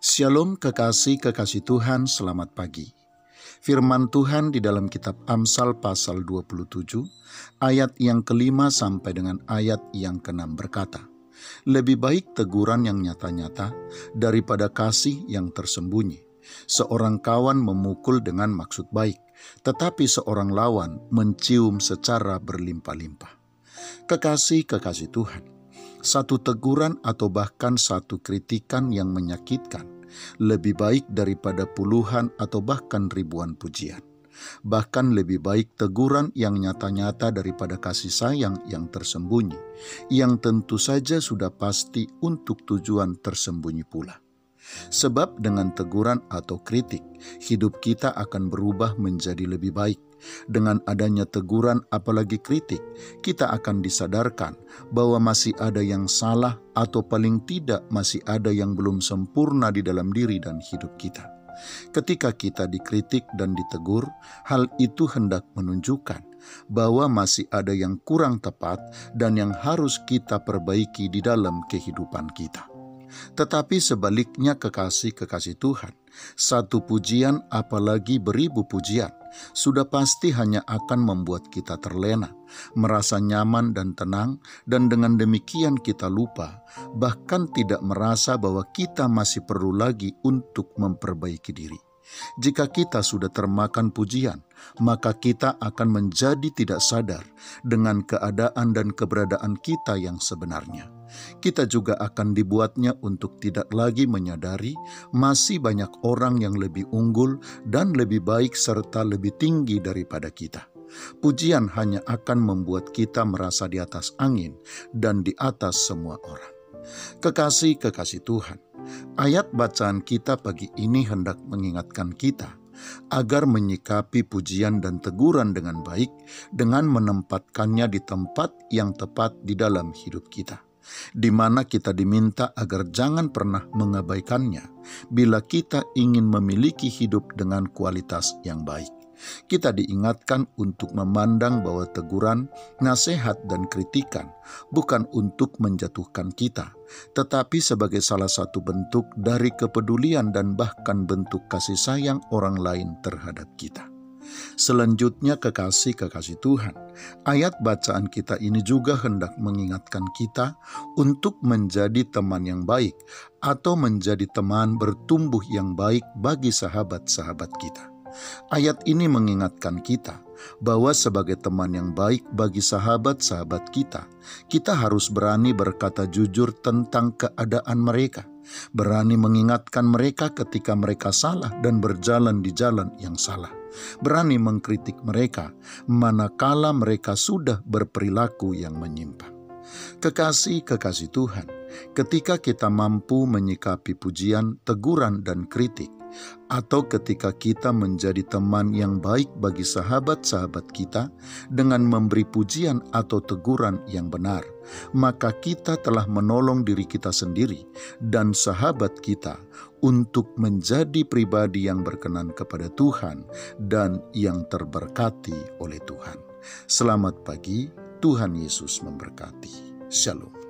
Shalom kekasih Tuhan, selamat pagi. Firman Tuhan di dalam kitab Amsal pasal 27, ayat yang kelima sampai dengan ayat yang keenam berkata, "Lebih baik teguran yang nyata-nyata daripada kasih yang tersembunyi. Seorang kawan memukul dengan maksud baik, tetapi seorang lawan mencium secara berlimpah-limpah." Kekasih Tuhan, satu teguran atau bahkan satu kritikan yang menyakitkan lebih baik daripada puluhan atau bahkan ribuan pujian. Bahkan lebih baik teguran yang nyata-nyata daripada kasih sayang yang tersembunyi, yang tentu saja sudah pasti untuk tujuan tersembunyi pula. Sebab dengan teguran atau kritik, hidup kita akan berubah menjadi lebih baik. Dengan adanya teguran apalagi kritik, kita akan disadarkan bahwa masih ada yang salah atau paling tidak masih ada yang belum sempurna di dalam diri dan hidup kita. Ketika kita dikritik dan ditegur, hal itu hendak menunjukkan bahwa masih ada yang kurang tepat dan yang harus kita perbaiki di dalam kehidupan kita. Tetapi sebaliknya kekasih Tuhan, satu pujian apalagi beribu pujian, sudah pasti hanya akan membuat kita terlena, merasa nyaman dan tenang, dan dengan demikian kita lupa, bahkan tidak merasa bahwa kita masih perlu lagi untuk memperbaiki diri. Jika kita sudah termakan pujian, maka kita akan menjadi tidak sadar dengan keadaan dan keberadaan kita yang sebenarnya. Kita juga akan dibuatnya untuk tidak lagi menyadari masih banyak orang yang lebih unggul dan lebih baik serta lebih tinggi daripada kita. Pujian hanya akan membuat kita merasa di atas angin dan di atas semua orang. Kekasih Tuhan, ayat bacaan kita pagi ini hendak mengingatkan kita agar menyikapi pujian dan teguran dengan baik dengan menempatkannya di tempat yang tepat di dalam hidup kita, di mana kita diminta agar jangan pernah mengabaikannya bila kita ingin memiliki hidup dengan kualitas yang baik. Kita diingatkan untuk memandang bahwa teguran, nasihat, dan kritikan bukan untuk menjatuhkan kita, tetapi sebagai salah satu bentuk dari kepedulian dan bahkan bentuk kasih sayang orang lain terhadap kita. Selanjutnya kekasih Tuhan, ayat bacaan kita ini juga hendak mengingatkan kita untuk menjadi teman yang baik atau menjadi teman bertumbuh yang baik bagi sahabat-sahabat kita. Ayat ini mengingatkan kita bahwa sebagai teman yang baik bagi sahabat-sahabat kita, kita harus berani berkata jujur tentang keadaan mereka, berani mengingatkan mereka ketika mereka salah dan berjalan di jalan yang salah, berani mengkritik mereka manakala mereka sudah berperilaku yang menyimpang. Kekasih Tuhan, ketika kita mampu menyikapi pujian, teguran, dan kritik, atau ketika kita menjadi teman yang baik bagi sahabat-sahabat kita dengan memberi pujian atau teguran yang benar, maka kita telah menolong diri kita sendiri dan sahabat kita untuk menjadi pribadi yang berkenan kepada Tuhan dan yang terberkati oleh Tuhan. Selamat pagi, Tuhan Yesus memberkati. Shalom.